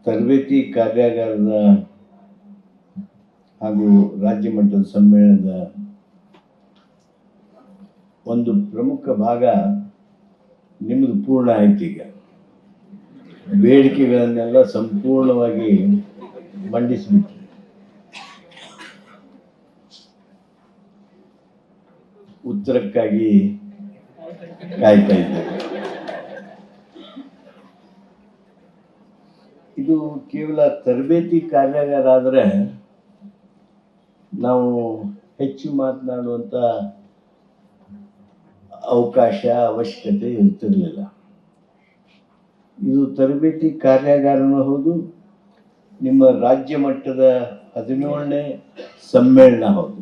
ತರಬೇತಿ ಕಾರ್ಯಾಗಾರದ ಹಾಗೂ ರಾಜ್ಯ ಮಟ್ಟದ ಸಮ್ಮೇಳನದ ಒಂದು ಪ್ರಮುಖ ಭಾಗ ನಿಮ್ಮದು ಪೂರ್ಣ ಆಯ್ತು. ಈಗ ಬೇಡಿಕೆಗಳನ್ನೆಲ್ಲ ಸಂಪೂರ್ಣವಾಗಿ ಮಂಡಿಸಿಬಿಟ್ರಿ. ಉತ್ತರಕ್ಕಾಗಿ ಕಾಯ್ತಾ ಇದ್ದೇವೆ. ಇದು ಕೇವಲ ತರಬೇತಿ ಕಾರ್ಯಾಗಾರ ಆದರೆ ನಾವು ಹೆಚ್ಚು ಮಾತನಾಡುವಂಥ ಅವಕಾಶ ಅವಶ್ಯಕತೆ ಇರ್ತಿರಲಿಲ್ಲ. ಇದು ತರಬೇತಿ ಕಾರ್ಯಾಗಾರನೂ ಹೌದು, ನಿಮ್ಮ ರಾಜ್ಯ ಮಟ್ಟದ 17ನೇ ಸಮ್ಮೇಳನ ಹೌದು.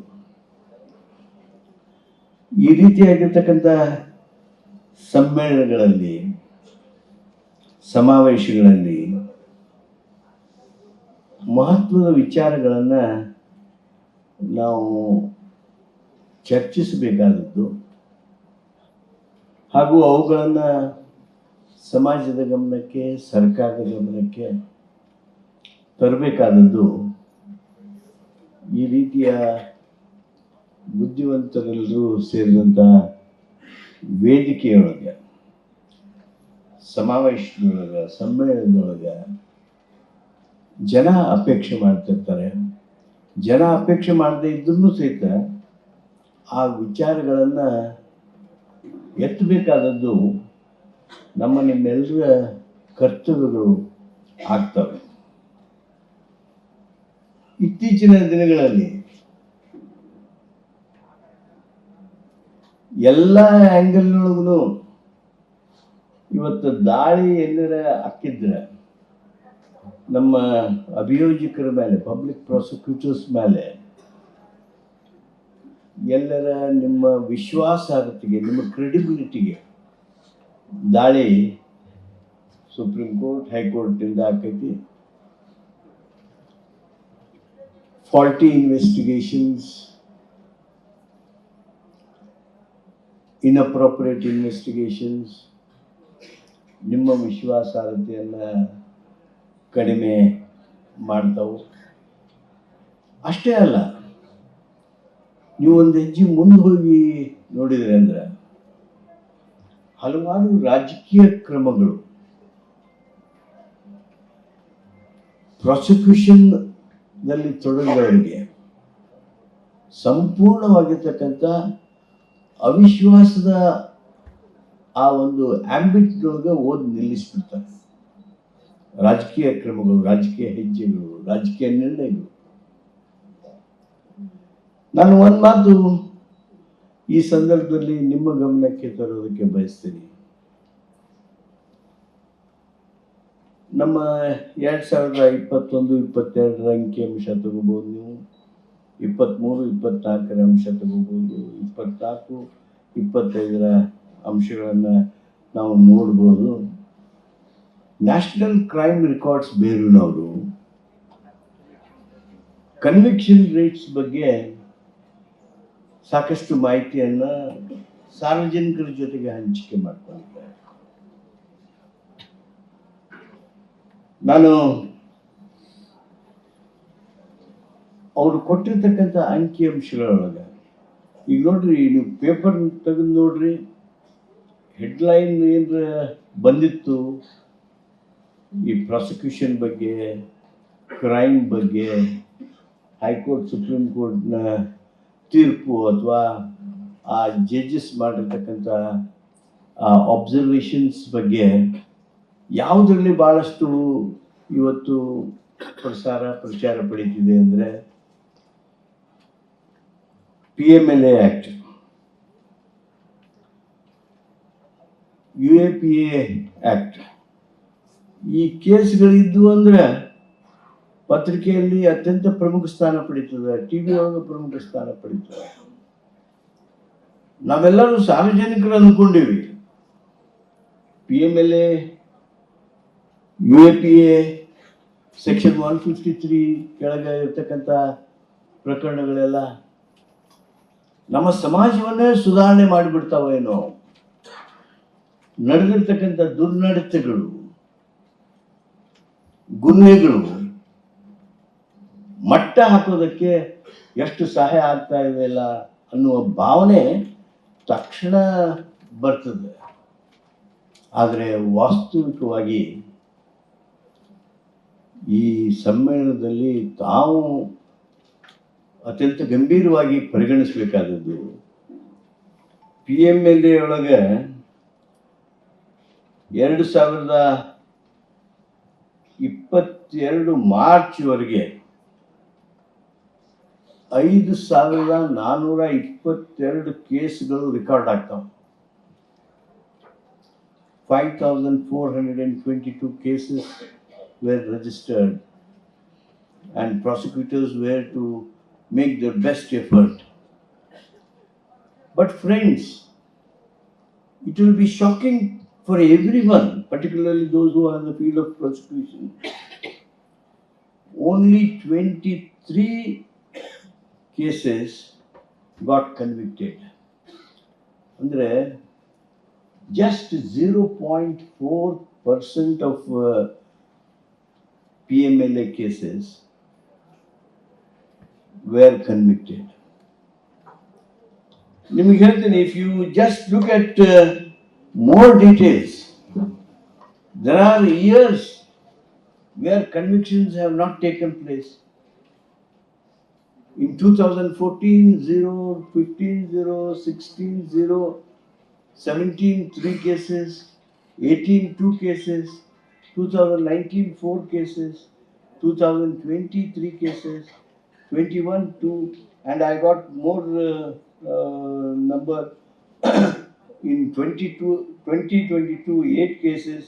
ಈ ರೀತಿಯಾಗಿರ್ತಕ್ಕಂಥ ಸಮ್ಮೇಳನಗಳಲ್ಲಿ, ಸಮಾವೇಶಗಳಲ್ಲಿ ಮಹತ್ವದ ವಿಚಾರಗಳನ್ನು ನಾವು ಚರ್ಚಿಸಬೇಕಾದದ್ದು ಹಾಗೂ ಅವುಗಳನ್ನು ಸಮಾಜದ ಗಮನಕ್ಕೆ, ಸರ್ಕಾರದ ಗಮನಕ್ಕೆ ತರಬೇಕಾದದ್ದು ಈ ರೀತಿಯ ಬುದ್ಧಿವಂತರೆಲ್ಲರೂ ಸೇರಿದಂಥ ವೇದಿಕೆಯೊಳಗೆ, ಸಮಾವೇಶದೊಳಗೆ, ಸಮ್ಮೇಳನದೊಳಗೆ ಜನ ಅಪೇಕ್ಷೆ ಮಾಡ್ತಿರ್ತಾರೆ. ಜನ ಅಪೇಕ್ಷೆ ಮಾಡದೇ ಇದ್ರೂ ಸಹಿತ ಆ ವಿಚಾರಗಳನ್ನು ಎತ್ತಬೇಕಾದದ್ದು ನಿಮ್ಮೆಲ್ಲರ ಕರ್ತವ್ಯಗಳು ಆಗ್ತವೆ. ಇತ್ತೀಚಿನ ದಿನಗಳಲ್ಲಿ ಎಲ್ಲ ಆ್ಯಂಗಲ್ನೊಳಗೂ ಇವತ್ತು ದಾಳಿ ಎಲ್ಲರ ಹಾಕಿದ್ರೆ ನಮ್ಮ ಅಭಿಯೋಜಕರ ಮೇಲೆ, ಪಬ್ಲಿಕ್ ಪ್ರಾಸಿಕ್ಯೂಟರ್ಸ್ ಮೇಲೆ ಎಲ್ಲರ ನಿಮ್ಮ ವಿಶ್ವಾಸಾರ್ಹತೆಗೆ, ನಿಮ್ಮ ಕ್ರೆಡಿಬಿಲಿಟಿಗೆ ದಾಳಿ ಸುಪ್ರೀಂ ಕೋರ್ಟ್, ಹೈಕೋರ್ಟ್ನಿಂದ ಆಕೈತಿ. ಫಾಲ್ಟಿ ಇನ್ವೆಸ್ಟಿಗೇಷನ್ಸ್, ಇನ್ಅಪ್ರೋಪ್ರಿಯೇಟ್ ಇನ್ವೆಸ್ಟಿಗೇಷನ್ಸ್ ನಿಮ್ಮ ವಿಶ್ವಾಸಾರ್ಹತೆಯನ್ನು ಕಡಿಮೆ ಮಾಡ್ತಾವು. ಅಷ್ಟೇ ಅಲ್ಲ, ನೀವು ಒಂದು ಹೆಜ್ಜೆ ಮುಂದೆ ಹೋಗಿ ನೋಡಿದರೆ ಅಂದ್ರೆ ಹಲವಾರು ರಾಜಕೀಯ ಕ್ರಮಗಳು, ಪ್ರಾಸಿಕ್ಯೂಷನ್ನಲ್ಲಿ ತೊಡಗುವವರಿಗೆ ಸಂಪೂರ್ಣವಾಗಿರ್ತಕ್ಕಂಥ ಅವಿಶ್ವಾಸದ ಆ ಒಂದು ಆಂಬಿಟ್ನೊಳಗೆ ನಿಲ್ಲಿಸ್ಬಿಡ್ತಾರೆ. ರಾಜಕೀಯ ಕ್ರಮಗಳು, ರಾಜಕೀಯ ಹೆಜ್ಜೆಗಳು, ರಾಜಕೀಯ ನಿರ್ಣಯಗಳು. ನಾನು ಒಂದು ಮಾತು ಈ ಸಂದರ್ಭದಲ್ಲಿ ನಿಮ್ಮ ಗಮನಕ್ಕೆ ತರೋದಕ್ಕೆ ಬಯಸ್ತೀನಿ. ನಮ್ಮ 2021-22 ಅಂಕಿಅಂಶ ತಗೋಬಹುದು, ನೀವು 23-24 ಅಂಶ ತಗೋಬಹುದು, 24-25 ಅಂಶಗಳನ್ನು ನಾವು ನೋಡ್ಬೋದು. ನ್ಯಾಷನಲ್ ಕ್ರೈಮ್ ರೆಕಾರ್ಡ್ಸ್ ಬ್ಯೂರೋನವರು ಕನ್ವಿಕ್ಷನ್ ರೇಟ್ಸ್ ಬಗ್ಗೆ ಸಾಕಷ್ಟು ಮಾಹಿತಿಯನ್ನು ಸಾರ್ವಜನಿಕರ ಜೊತೆಗೆ ಹಂಚಿಕೆ ಮಾಡಿಕೊಂಡಿದ್ದಾರೆ. ನಾನು ಅವರು ಕೊಟ್ಟಿರ್ತಕ್ಕಂಥ ಅಂಕಿಅಂಶಗಳೊಳಗೆ ಈಗ ನೋಡ್ರಿ, ನೀವು ಪೇಪರ್ ತೆಗೆದು ನೋಡ್ರಿ, ಹೆಡ್ಲೈನ್ ಏನಾರ ಬಂದಿತ್ತು ಈ ಪ್ರಾಸಿಕ್ಯೂಷನ್ ಬಗ್ಗೆ, ಕ್ರೈಮ್ ಬಗ್ಗೆ, ಹೈಕೋರ್ಟ್, ಸುಪ್ರೀಂ ಕೋರ್ಟ್ನ ತೀರ್ಪು ಅಥವಾ ಆ ಜಡ್ಜಸ್ ಮಾಡಿರ್ತಕ್ಕಂಥ ಅಬ್ಸರ್ವೇಷನ್ಸ್ ಬಗ್ಗೆ ಯಾವುದರಲ್ಲಿ ಭಾಳಷ್ಟು ಇವತ್ತು ಪ್ರಚಾರ ಪಡೀತಿದೆ ಅಂದರೆ PMLA ಆ್ಯಕ್ಟ್, UAPA ಆ್ಯಕ್ಟ್. ಈ ಕೇಸ್ಗಳಿದ್ದು ಅಂದರೆ ಪತ್ರಿಕೆಯಲ್ಲಿ ಅತ್ಯಂತ ಪ್ರಮುಖ ಸ್ಥಾನ ಪಡೀತದೆ, TV ಒಳಗೆ ಪ್ರಮುಖ ಸ್ಥಾನ ಪಡೀತದೆ. ನಾವೆಲ್ಲರೂ ಸಾರ್ವಜನಿಕರು ಅಂದ್ಕೊಂಡಿವಿ PMLA, UAPA ಸೆಕ್ಷನ್ 153 ಕೆಳಗೆ ಇರ್ತಕ್ಕಂಥ ಪ್ರಕರಣಗಳೆಲ್ಲ ನಮ್ಮ ಸಮಾಜವನ್ನೇ ಸುಧಾರಣೆ ಮಾಡಿಬಿಡ್ತಾವೇನೋ. ನಡೆದಿರ್ತಕ್ಕಂಥ ದುರ್ನಡತೆಗಳು, ಗುನ್ನೆಗಳು ಮಟ್ಟ ಹಾಕೋದಕ್ಕೆ ಎಷ್ಟು ಸಹಾಯ ಆಗ್ತಾ ಇದೆಯಲ್ಲ ಅನ್ನುವ ಭಾವನೆ ತಕ್ಷಣ ಬರ್ತದೆ. ಆದರೆ ವಾಸ್ತವಿಕವಾಗಿ ಈ ಸಮ್ಮೇಳನದಲ್ಲಿ ತಾವು ಅತ್ಯಂತ ಗಂಭೀರವಾಗಿ ಪರಿಗಣಿಸಬೇಕಾದದ್ದು PMLA ಒಳಗೆ 2022 ಮಾರ್ಚ್ವರೆಗೆ 5422 ಕೇಸ್ಗಳು ರೆಕಾರ್ಡ್ ಆಗ್ತಾವೆ. 5422 cases were registered and prosecutors were to make their best effort. But friends, it will be shocking for everyone, particularly those who are in the field of prosecution. Only 23 cases got convicted. Andre, just 0.4% of PMLA cases were convicted. If you just look at more details, there are years where convictions have not taken place. In 2014, 0, 15, 0, 16, 0, 17, 3 cases, 18, 2 cases, 2019, 4 cases, 2020, 3 cases, 21, 2, and I got more number in 2022, 8 cases,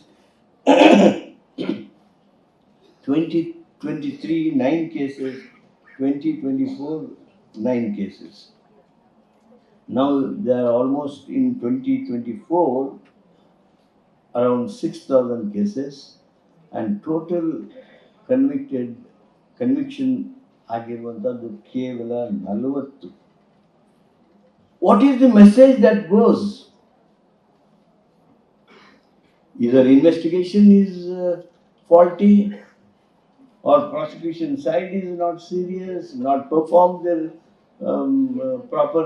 2023, 9 cases, 2024, 9 cases. Now they are almost in 2024 around 6,000 cases, and total conviction ಆಗಿರುವಂಥದ್ದು ಕೇವಲ 40. What is the message that goes? Either investigation is faulty, or prosecution side is not serious, not performed their proper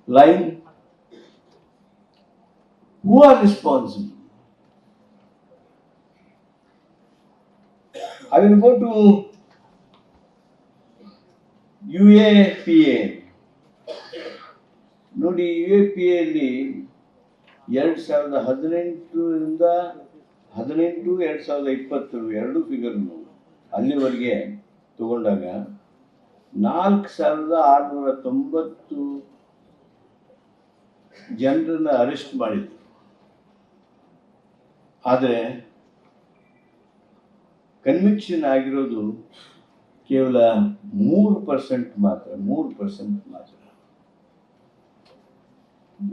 line. Who are responsible? I will go to UAPA. ನೋಡಿ, UAPA ಅಲ್ಲಿ 2018ರಿಂದ 2020 ಎರಡು ಫಿಗರ್ನು ಅಲ್ಲಿವರೆಗೆ ತಗೊಂಡಾಗ 4690 ಜನರನ್ನ arrest ಮಾಡಿದ್ರು. ಆದರೆ conviction ಆಗಿರೋದು ಕೇವಲ 3% ಮಾತ್ರ.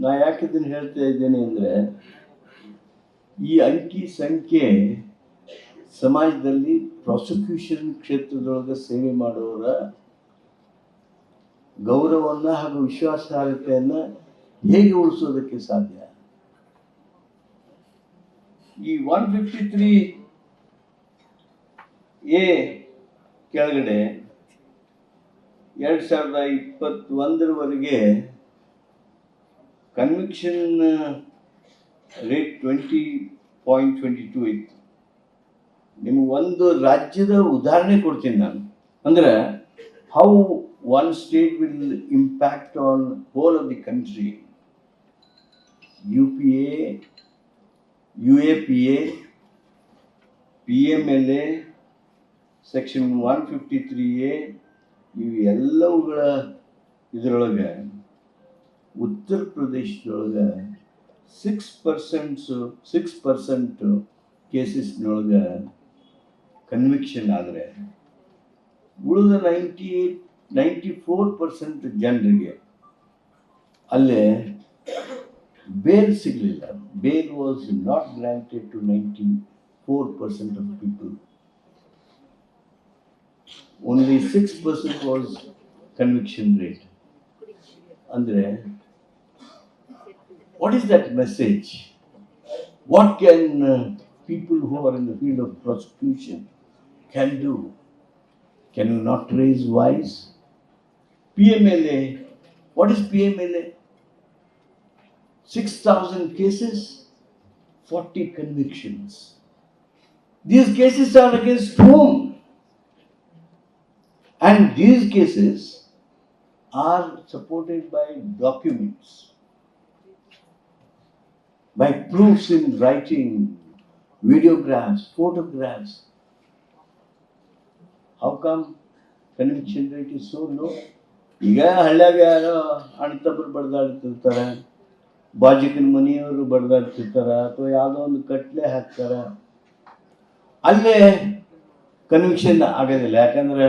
ನಾ ಯಾಕೆ ಇದನ್ನು ಹೇಳ್ತಾ ಇದ್ದೇನೆ ಅಂದರೆ, ಈ ಅಂಕಿ ಸಂಖ್ಯೆ ಸಮಾಜದಲ್ಲಿ ಪ್ರಾಸಿಕ್ಯೂಷನ್ ಕ್ಷೇತ್ರದೊಳಗೆ ಸೇವೆ ಮಾಡುವವರ ಗೌರವವನ್ನು ಹಾಗೂ ವಿಶ್ವಾಸಾರ್ಹತೆಯನ್ನು ಹೇಗೆ ಉಳಿಸೋದಕ್ಕೆ ಸಾಧ್ಯ? ಈ 153A ಕೆಳಗಡೆ 2021ರವರೆಗೆ ಕನ್ವಿಕ್ಷನ್ ರೇಟ್ 20.22 ಇತ್ತು. ನಿಮ್ಗೆ ಒಂದು ರಾಜ್ಯದ ಉದಾಹರಣೆ ಕೊಡ್ತೀನಿ ನಾನು. ಅಂದರೆ how one state will impact on whole of the country. UPA, UAPA, PMLA, Section 153A, ಇವು ಎಲ್ಲವುಗಳ ಇದರೊಳಗೆ ಉತ್ತರ ಪ್ರದೇಶದೊಳಗೆ 6% ಕೇಸಸ್ನೊಳಗೆ ಕನ್ವಿಕ್ಷನ್ ಆದರೆ ಉಳಿದ 94% ಜನರಿಗೆ ಅಲ್ಲೇ ಬೇಲ್ ಸಿಗಲಿಲ್ಲ. Bail was not granted to 94% of people. Only 6% was conviction rate. Andre, what is that message? What can people who are in the field of prosecution can do. Can you not raise voice? PMLA, what is PMLA? 6,000 cases, 40 convictions. These cases are against whom? And these cases are supported by documents, by proofs in writing, videographs, photographs. How come conviction rate is so low? ಈಗ ಹಳ್ಳ್ಯಾಗ ಯಾರೋ ಅಣ್ತಬ್ರು ಬಡ್ದಾಡ್ತಿರ್ತಾರೆ, ಬಾಜಿಕನ ಮನೆಯವರು ಬಡ್ದಾಡ್ತಿರ್ತಾರ, ಅಥವಾ ಯಾವುದೋ ಒಂದು ಕಟ್ಲೆ ಹಾಕ್ತಾರ, ಅಲ್ಲೇ conviction ಆಗೋದಿಲ್ಲ. ಯಾಕಂದ್ರೆ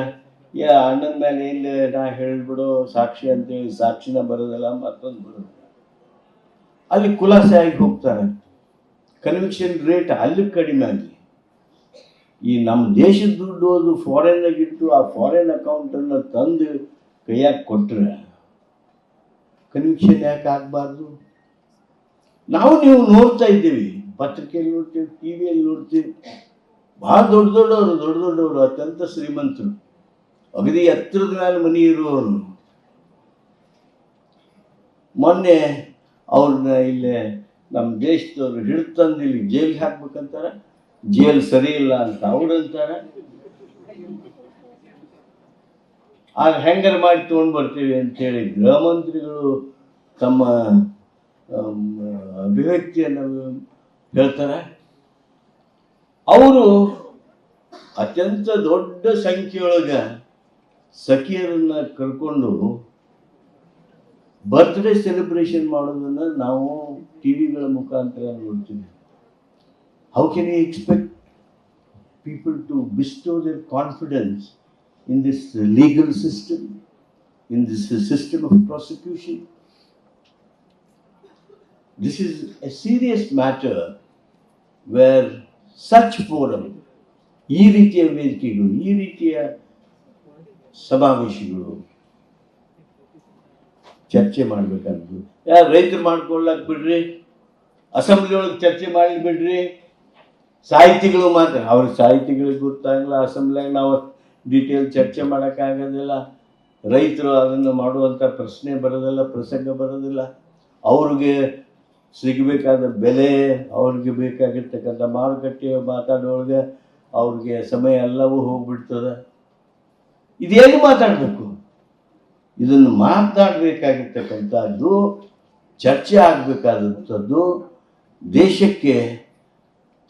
ಅಣ್ಣನ ಮೇಲೆ ಇಲ್ಲಿ ನಾ ಹೇಳ್ಬಿಡು ಸಾಕ್ಷಿ ಅಂತೇಳಿ ಸಾಕ್ಷಿನ ಬರೋದಿಲ್ಲ, ಮತ್ತೊಂದು ಬರೋದಿಲ್ಲ, ಅಲ್ಲಿ ಖುಲಾಸೆ ಆಗಿ ಹೋಗ್ತಾರೆ. ಕನ್ವಿಕ್ಷನ್ ರೇಟ್ ಅಲ್ಲಿ ಕಡಿಮೆ ಆಗಲಿ. ಈ ನಮ್ಮ ದೇಶದ ದುಡ್ಡು ಅದು ಫಾರಿನ್ನಾಗಿಟ್ಟು ಆ ಫಾರಿನ್ ಅಕೌಂಟನ್ನು ತಂದು ಕೈಯಾಗ ಕೊಟ್ಟರೆ ಕನ್ವಿಕ್ಷನ್ ಯಾಕೆ ಆಗಬಾರ್ದು? ನಾವು ನೀವು ನೋಡ್ತಾ ಇದ್ದೀವಿ, ಪತ್ರಿಕೆಯಲ್ಲಿ ನೋಡ್ತೀವಿ, ಟಿ ವಿಯಲ್ಲಿ ನೋಡ್ತೀವಿ, ಭಾಳ ದೊಡ್ಡ ದೊಡ್ಡವರು ಅತ್ಯಂತ ಶ್ರೀಮಂತರು, ಅಗದಿ ಎತ್ತರದ ಮೇಲೆ ಮನೆ ಇರುವವರು, ಮೊನ್ನೆ ಅವ್ರನ್ನ ಇಲ್ಲೇ ನಮ್ಮ ದೇಶದವ್ರು ಹಿಡಿದು ತಂದು ಇಲ್ಲಿ ಜೈಲಿಗೆ ಹಾಕ್ಬೇಕಂತಾರೆ. ಜೈಲ್ ಸರಿ ಇಲ್ಲ ಅಂತ ಅವ್ರಂತಾರೆ. ಆಗ ಹೆಂಗಾರ ಮಾಡಿ ತೊಗೊಂಡು ಬರ್ತೀವಿ ಅಂತೇಳಿ ಗೃಹ ಮಂತ್ರಿಗಳು ತಮ್ಮ ಅಭಿವ್ಯಕ್ತಿಯನ್ನು ಹೇಳ್ತಾರೆ. ಅವರು ಅತ್ಯಂತ ದೊಡ್ಡ ಸಂಖ್ಯೆಯೊಳಗೆ ಸಖಿಯರನ್ನ ಕರ್ಕೊಂಡು ಬರ್ತ್ಡೇ ಸೆಲೆಬ್ರೇಷನ್ ಮಾಡೋದನ್ನು ನಾವು ಟಿ ವಿಗಳ ಮುಖಾಂತರ ನೋಡ್ತೀವಿ. How can you expect people to bestow their confidence in this legal system, in this system of prosecution? This is a serious matter where such forum, ಈ ರೀತಿಯ ವೇದಿಕೆಗಳು, ಈ ರೀತಿಯ ಸಮಾವೇಶಗಳು ಚರ್ಚೆ ಮಾಡಬೇಕಾದ್ದು. ಯಾರು ರೈತರು ಮಾಡ್ಕೊಳ್ಳಕ್ ಬಿಡ್ರಿ, ಅಸೆಂಬ್ಲಿ ಒಳಗೆ ಚರ್ಚೆ ಮಾಡಲಿ ಬಿಡ್ರಿ, ಸಾಹಿತಿಗಳು ಮಾತ್ರ, ಅವ್ರಿಗೆ ಸಾಹಿತಿಗಳಿಗೆ ಗೊತ್ತಾಗಲ್ಲ, ಅಸೆಂಬ್ಲಿಯಾಗ ನಾವು ಡೀಟೇಲ್ ಚರ್ಚೆ ಮಾಡೋಕ್ಕಾಗೋದಿಲ್ಲ, ರೈತರು ಅದನ್ನು ಮಾಡುವಂಥ ಪ್ರಶ್ನೆ ಬರೋದಿಲ್ಲ, ಪ್ರಸಂಗ ಬರೋದಿಲ್ಲ, ಅವ್ರಿಗೆ ಸಿಗಬೇಕಾದ ಬೆಲೆ, ಅವ್ರಿಗೆ ಬೇಕಾಗಿರ್ತಕ್ಕಂಥ ಮಾರುಕಟ್ಟೆ ಮಾತಾಡೋಳಗೆ ಅವ್ರಿಗೆ ಸಮಯ ಎಲ್ಲವೂ ಹೋಗ್ಬಿಡ್ತದೆ. ಇದೇನು ಮಾತಾಡಬೇಕು? ಇದನ್ನು ಮಾತನಾಡಬೇಕಾಗಿರ್ತಕ್ಕಂಥದ್ದು, ಚರ್ಚೆ ಆಗಬೇಕಾದಂಥದ್ದು ದೇಶಕ್ಕೆ,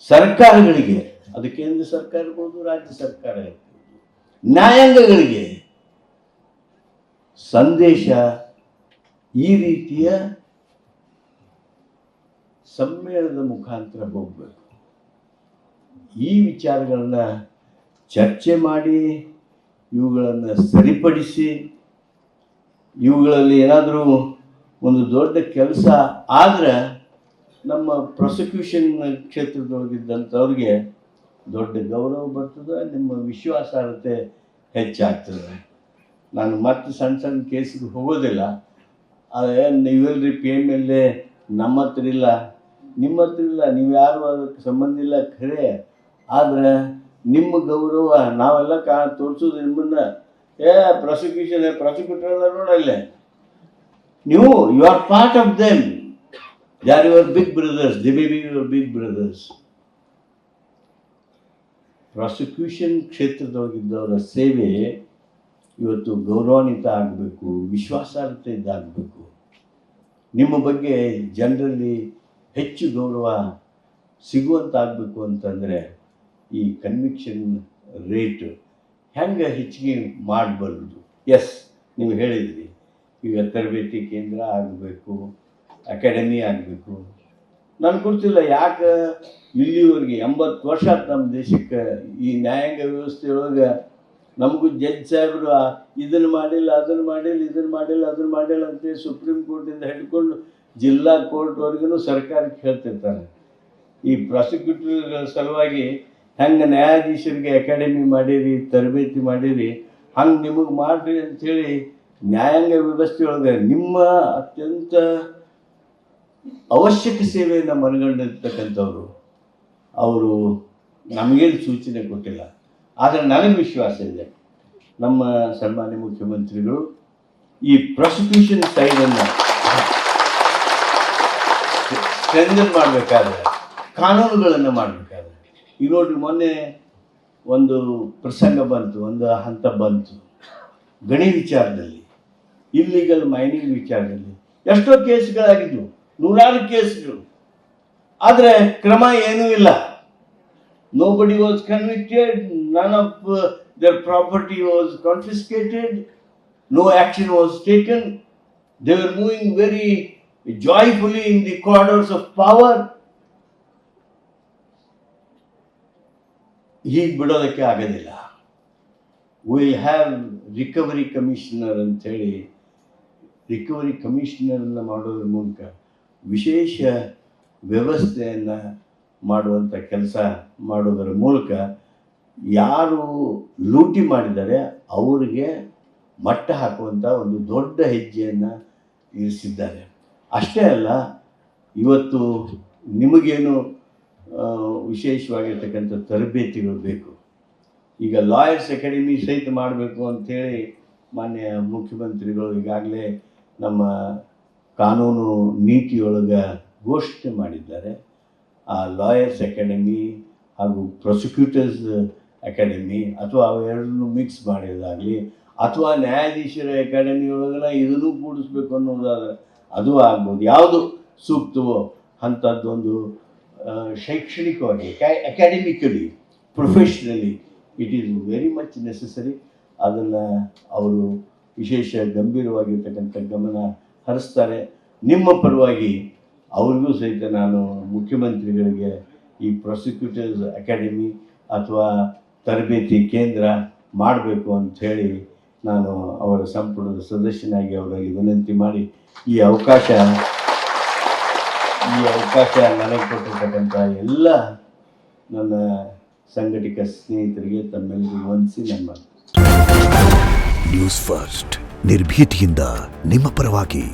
ಸರ್ಕಾರಗಳಿಗೆ, ಅದು ಕೇಂದ್ರ ಸರ್ಕಾರ ಇರ್ಬೋದು, ರಾಜ್ಯ ಸರ್ಕಾರ ಇರ್ಬೋದು, ನ್ಯಾಯಾಂಗಗಳಿಗೆ ಸಂದೇಶ ಈ ರೀತಿಯ ಸಮ್ಮೇಳನದ ಮುಖಾಂತರ ಹೋಗಬೇಕು. ಈ ವಿಚಾರಗಳನ್ನ ಚರ್ಚೆ ಮಾಡಿ, ಇವುಗಳನ್ನು ಸರಿಪಡಿಸಿ, ಇವುಗಳಲ್ಲಿ ಏನಾದರೂ ಒಂದು ದೊಡ್ಡ ಕೆಲಸ ಆದರೆ ನಮ್ಮ ಪ್ರಾಸಿಕ್ಯೂಷನ್ ಕ್ಷೇತ್ರದೊಳಗಿದ್ದಂಥವ್ರಿಗೆ ದೊಡ್ಡ ಗೌರವ ಬರ್ತದೆ, ನಿಮ್ಮ ವಿಶ್ವಾಸಾರ್ಹತೆ ಹೆಚ್ಚಾಗ್ತದೆ. ನಾನು ಮತ್ತೆ ಸಣ್ಣ ಕೇಸಿಗೆ ಹೋಗೋದಿಲ್ಲ. ನೀವೆಲ್ರಿ PMLA ನಮ್ಮ ಹತ್ರ ಇಲ್ಲ, ನಿಮ್ಮ ಹತ್ರ ಇಲ್ಲ, ನೀವು ಯಾರು ಅದಕ್ಕೆ ಸಂಬಂಧ ಇಲ್ಲ ಖರೆ, ಆದರೆ ನಿಮ್ಮ ಗೌರವ ನಾವೆಲ್ಲ ತೋರಿಸೋದು ನಿಮ್ಮನ್ನು, ಪ್ರಾಸಿಕ್ಯೂಟರ್ ನೋಡಲ್ಲೇ ನೀವು, you are part of them, they are your big brothers, they may be your big brothers. Prosecution ಕ್ಷೇತ್ರದೊಳಗಿದ್ದವರ ಸೇವೆ ಇವತ್ತು ಗೌರವಾನ್ವಿತ ಆಗಬೇಕು, ವಿಶ್ವಾಸಾರ್ಹತೆ ಇದ್ದಾಗಬೇಕು. ನಿಮ್ಮ ಬಗ್ಗೆ ಜನರಲ್ಲಿ ಹೆಚ್ಚು ಗೌರವ ಸಿಗುವಂತಾಗಬೇಕು ಅಂತಂದರೆ ಈ ಕನ್ವಿಕ್ಷನ್ ರೇಟ್ ಹೆಂಗೆ ಹೆಚ್ಚಿಗೆ ಮಾಡಬಾರ್ದು. ಎಸ್, ನೀವು ಹೇಳಿದ್ರಿ, ಈಗ ತರಬೇತಿ ಕೇಂದ್ರ ಆಗಬೇಕು, ಅಕಾಡೆಮಿ ಆಗಬೇಕು. ನನಗೆ ಗೊತ್ತಿಲ್ಲ ಯಾಕೆ ಇಲ್ಲಿವರೆಗೆ 80 ವರ್ಷ ಆಯ್ತು ನಮ್ಮ ದೇಶಕ್ಕೆ ಈ ನ್ಯಾಯಾಂಗ ವ್ಯವಸ್ಥೆಯೊಳಗೆ ನಮಗೂ ಜಡ್ಜ್ ಸಾಹೇಬರು ಇದನ್ನು ಮಾಡಿಲ್ಲ, ಅದನ್ನು ಮಾಡಿಲ್ಲ, ಇದನ್ನು ಮಾಡಿಲ್ಲ, ಅದನ್ನು ಮಾಡಿಲ್ಲ ಅಂತೇಳಿ ಸುಪ್ರೀಂ ಕೋರ್ಟಿಂದ ಹಿಡ್ಕೊಂಡು ಜಿಲ್ಲಾ ಕೋರ್ಟ್ವರೆಗೂ ಸರ್ಕಾರಕ್ಕೆ ಹೇಳ್ತಿರ್ತಾರೆ. ಈ ಪ್ರಾಸಿಕ್ಯೂಟರ್ ಸಲುವಾಗಿ ಹೆಂಗೆ ನ್ಯಾಯಾಧೀಶರಿಗೆ ಅಕಾಡೆಮಿ ಮಾಡಿರಿ, ತರಬೇತಿ ಮಾಡಿರಿ, ಹಂಗೆ ನಿಮಗೆ ಮಾಡಿರಿ ಅಂಥೇಳಿ ನ್ಯಾಯಾಂಗ ವ್ಯವಸ್ಥೆಯೊಳಗೆ ನಿಮ್ಮ ಅತ್ಯಂತ ಅವಶ್ಯಕ ಸೇವೆಯನ್ನು ಮನಗಂಡಿರ್ತಕ್ಕಂಥವ್ರು ಅವರು ನಮಗೇನು ಸೂಚನೆ ಕೊಟ್ಟಿಲ್ಲ. ಆದರೆ ನನಗೆ ವಿಶ್ವಾಸ ಇದೆ, ನಮ್ಮ ಸನ್ಮಾನ್ಯ ಮುಖ್ಯಮಂತ್ರಿಗಳು ಈ ಪ್ರಾಸಿಕ್ಯೂಷನ್ ಸೈಡನ್ನು ಸ್ಟ್ರೆಂಥನ್ ಮಾಡಬೇಕಾದ್ರೆ, ಕಾನೂನುಗಳನ್ನು ಮಾಡಬೇಕಾದ್ರೆ, ಈಗ ನೋಡ್ರಿ ಮೊನ್ನೆ ಒಂದು ಪ್ರಸಂಗ ಬಂತು, ಒಂದು ಹಂತ ಬಂತು ಗಣಿ ವಿಚಾರದಲ್ಲಿ, ಇಲ್ಲಿಗಲ್ ಮೈನಿಂಗ್ ವಿಚಾರದಲ್ಲಿ ಎಷ್ಟೋ ಕೇಸ್ಗಳಾಗಿದ್ವು, ನೂರಾರು ಕೇಸ್ಗಳು. ಆದರೆ ಕ್ರಮ ಏನೂ ಇಲ್ಲ. Nobody was convicted, none of their property was confiscated, no action was taken. They were moving very joyfully in the corridors of power. ಹೀಗೆ ಬಿಡೋದಕ್ಕೆ ಆಗೋದಿಲ್ಲ. ವಿಲ್ ಹ್ಯಾವ್ ರಿಕವರಿ ಕಮಿಷನರ್ ಅಂಥೇಳಿ, ರಿಕವರಿ ಕಮಿಷನರನ್ನು ಮಾಡೋದ್ರ ಮೂಲಕ ವಿಶೇಷ ವ್ಯವಸ್ಥೆಯನ್ನು ಮಾಡುವಂಥ ಕೆಲಸ ಮಾಡೋದರ ಮೂಲಕ ಯಾರು ಲೂಟಿ ಮಾಡಿದ್ದಾರೆ ಅವರಿಗೆ ಮಟ್ಟ ಹಾಕುವಂಥ ಒಂದು ದೊಡ್ಡ ಹೆಜ್ಜೆಯನ್ನು ಇರಿಸಿದ್ದಾರೆ. ಅಷ್ಟೇ ಅಲ್ಲ, ಇವತ್ತು ನಿಮಗೇನು ವಿಶೇಷವಾಗಿರ್ತಕ್ಕಂಥ ತರಬೇತಿಗಳು ಬೇಕು. ಈಗ ಲಾಯರ್ಸ್ ಅಕಾಡೆಮಿ ಸಹಿತ ಮಾಡಬೇಕು ಅಂಥೇಳಿ ಮಾನ್ಯ ಮುಖ್ಯಮಂತ್ರಿಗಳು ಈಗಾಗಲೇ ನಮ್ಮ ಕಾನೂನು ನೀತಿಯೊಳಗೆ ಘೋಷಣೆ ಮಾಡಿದ್ದಾರೆ. ಆ ಲಾಯರ್ಸ್ ಅಕಾಡೆಮಿ ಹಾಗೂ ಪ್ರಾಸಿಕ್ಯೂಟರ್ಸ್ ಅಕಾಡೆಮಿ ಅಥವಾ ಅವೆರಡನ್ನೂ ಮಿಕ್ಸ್ ಮಾಡಿರೋದಾಗಲಿ, ಅಥವಾ ನ್ಯಾಯಾಧೀಶರ ಅಕಾಡೆಮಿ ಒಳಗೆಲ್ಲ ಇದನ್ನು ಕೂಡಿಸ್ಬೇಕು ಅನ್ನೋದಾದ್ರೆ ಅದು ಆಗ್ಬೋದು. ಯಾವುದು ಸೂಕ್ತವೋ ಅಂಥದ್ದೊಂದು ಶೈಕ್ಷಣಿಕವಾಗಿ, academically, professionally it is very much necessary. ಅದನ್ನು ಅವರು ವಿಶೇಷ ಗಂಭೀರವಾಗಿರ್ತಕ್ಕಂಥ ಗಮನ ಹರಿಸ್ತಾರೆ. ನಿಮ್ಮ ಪರವಾಗಿ ಅವ್ರಿಗೂ ಸಹಿತ ನಾನು ಮುಖ್ಯಮಂತ್ರಿಗಳಿಗೆ ಈ ಪ್ರಾಸಿಕ್ಯೂಟರ್ಸ್ ಅಕಾಡೆಮಿ ಅಥವಾ ತರಬೇತಿ ಕೇಂದ್ರ ಮಾಡಬೇಕು ಅಂಥೇಳಿ ನಾನು ಅವರ ಸಂಪುಟದ ಸದಸ್ಯನಾಗಿ ಅವರಲ್ಲಿ ವಿನಂತಿ ಮಾಡಿ ಈ ಅವಕಾಶ ನನಗೆ ಕೊಟ್ಟಿರ್ತಕ್ಕಂಥ ಎಲ್ಲ ನನ್ನ ಸಂಘಟಕ ಸ್ನೇಹಿತರಿಗೆ ತಮ್ಮೆಲ್ಲರಿಗೂ ವಂದಿಸಿ ನನ್ನ ನ್ಯೂಸ್ ಫಸ್ಟ್ ನಿರ್ಭೀತಿಯಿಂದ ನಿಮ್ಮ ಪರವಾಗಿ.